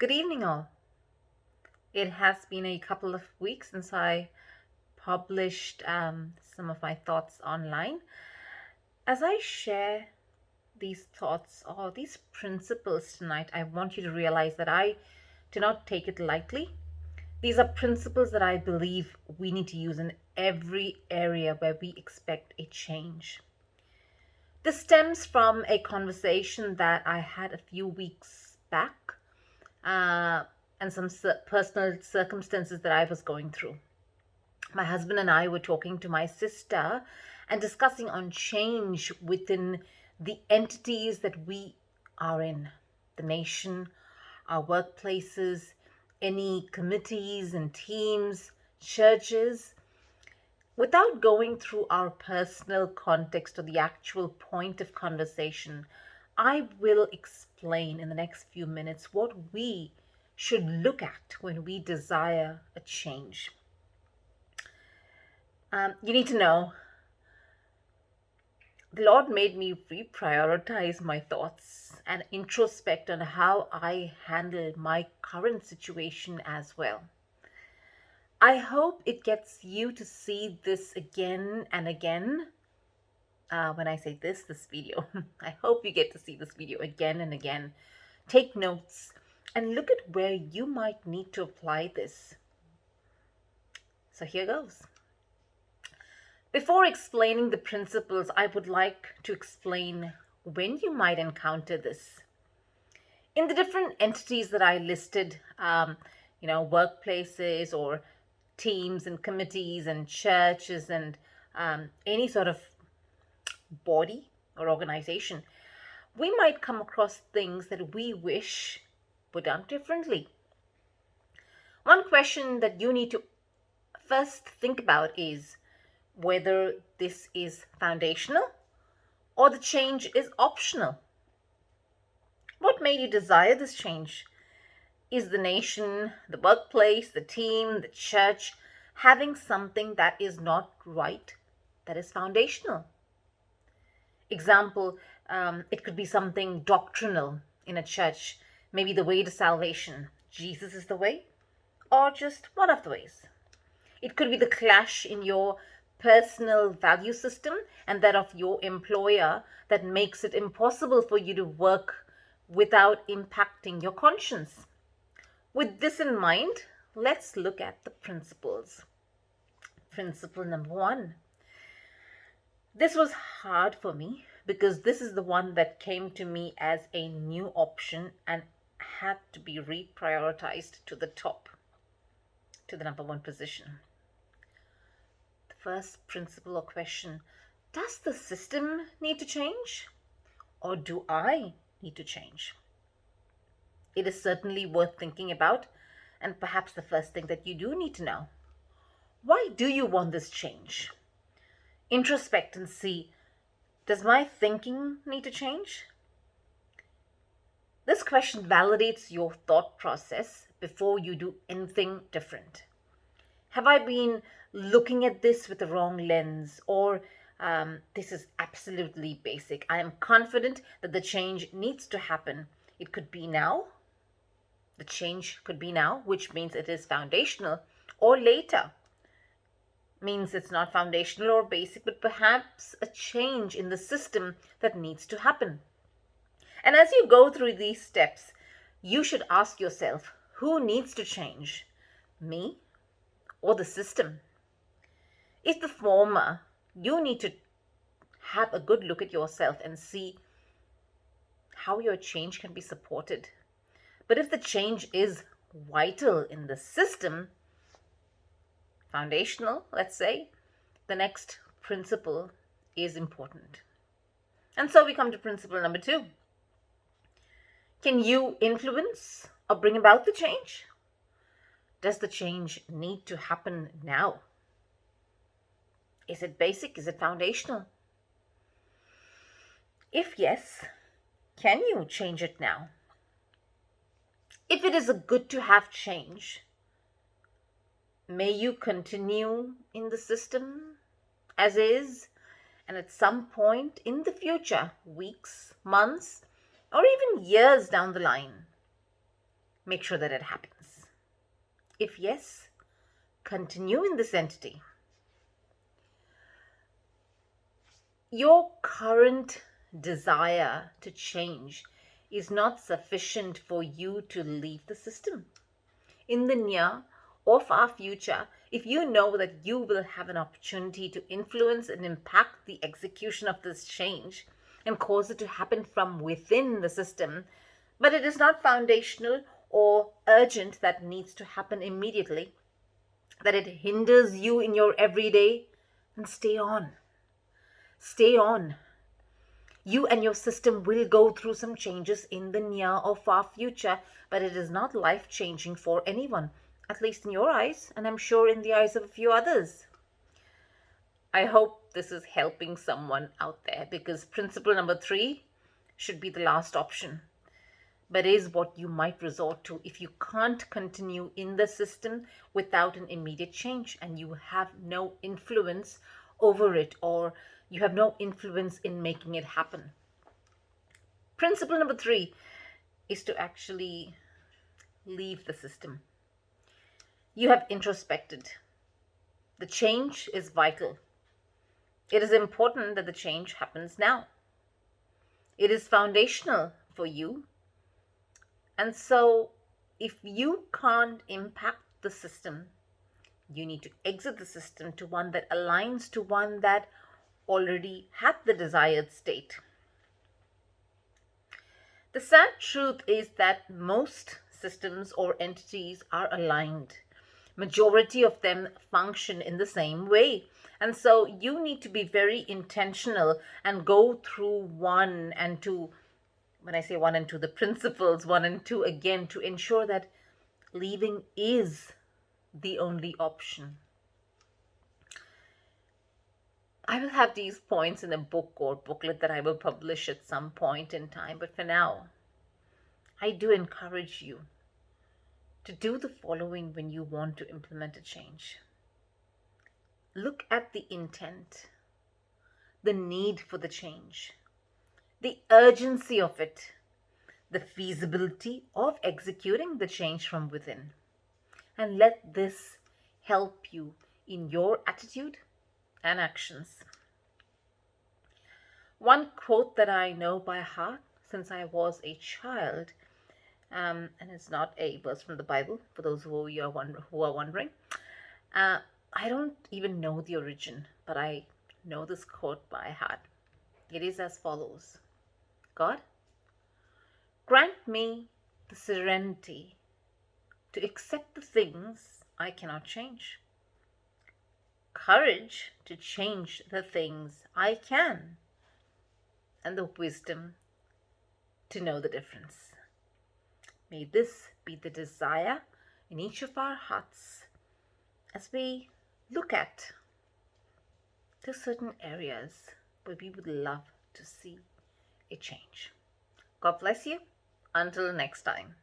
Good evening, all. It has been a couple of weeks since I published some of my thoughts online. As I share these thoughts or these principles tonight, I want you to realize that I do not take it lightly. These are principles that I believe we need to use in every area where we expect a change. This stems from a conversation that I had a few weeks back and some personal circumstances that I was going through. My husband and I were talking to my sister and discussing on change within the entities that we are in, the nation, our workplaces, any committees and teams, churches. Without going through our personal context or the actual point of conversation, I will explain in the next few minutes what we should look at when we desire a change. You need to know the Lord made me reprioritize my thoughts and introspect on how I handle my current situation as well. I hope it gets you to see this again and again. When I say this video, I hope you get to see this video again and again. Take notes and look at where you might need to apply this. So here goes. Before explaining the principles, I would like to explain when you might encounter this. In the different entities that I listed, workplaces or teams and committees and churches and any sort of body or organization, we might come across things that we wish were done differently. One question that you need to first think about is whether this is foundational or the change is optional. What made you desire this change? Is the nation, the workplace, the team, the church having something that is not right, that is foundational? Example, it could be something doctrinal in a church, maybe the way to salvation, Jesus is the way, or just one of the ways. It could be the clash in your personal value system and that of your employer that makes it impossible for you to work without impacting your conscience. With this in mind, let's look at the principles. Principle number 1. This was hard for me because this is the one that came to me as a new option and had to be reprioritized to the top, to the number 1 position. The first principle or question: does the system need to change, or do I need to change? It is certainly worth thinking about, and perhaps the first thing that you do need to know: why do you want this change? Introspect and see, does my thinking need to change? This question validates your thought process before you do anything different. Have I been looking at this with the wrong lens, or this is absolutely basic? I am confident that the change needs to happen. It could be now. The change could be now, which means it is foundational, or later. Means it's not foundational or basic, but perhaps a change in the system that needs to happen. And as you go through these steps, you should ask yourself, who needs to change? Me or the system? If the former, you need to have a good look at yourself and see how your change can be supported. But if the change is vital in the system, foundational, let's say, the next principle is important. And so we come to principle number 2. Can you influence or bring about the change? Does the change need to happen now? Is it basic? Is it foundational? If yes, can you change it now? If it is a good to have change, may you continue in the system as is, and at some point in the future, weeks, months, or even years down the line, make sure that it happens? If yes, continue in this entity. Your current desire to change is not sufficient for you to leave the system. In the near or far future, if you know that you will have an opportunity to influence and impact the execution of this change and cause it to happen from within the system, but it is not foundational or urgent that needs to happen immediately, that it hinders you in your everyday, then stay on. Stay on. You and your system will go through some changes in the near or far future, but it is not life-changing for anyone, at least in your eyes, and I'm sure in the eyes of a few others. I hope this is helping someone out there, because principle number 3 should be the last option, but is what you might resort to if you can't continue in the system without an immediate change and you have no influence over it, or you have no influence in making it happen. Principle number 3 is to actually leave the system. You have introspected. The change is vital. It is important that the change happens now. It is foundational for you. And so, if you can't impact the system, you need to exit the system to one that aligns to one that already had the desired state. The sad truth is that most systems or entities are aligned. Majority of them function in the same way. And so you need to be very intentional and go through 1 and 2. When I say 1 and 2, the principles 1 and 2 again, to ensure that leaving is the only option. I will have these points in a book or booklet that I will publish at some point in time. But for now, I do encourage you to do the following when you want to implement a change. Look at the intent, the need for the change, the urgency of it, the feasibility of executing the change from within. And let this help you in your attitude and actions. One quote that I know by heart since I was a child, and it's not a verse from the Bible, for those who are wondering. I don't even know the origin, but I know this quote by heart. It is as follows. God, grant me the serenity to accept the things I cannot change, courage to change the things I can, and the wisdom to know the difference. May this be the desire in each of our hearts as we look at the certain areas where we would love to see a change. God bless you. Until next time.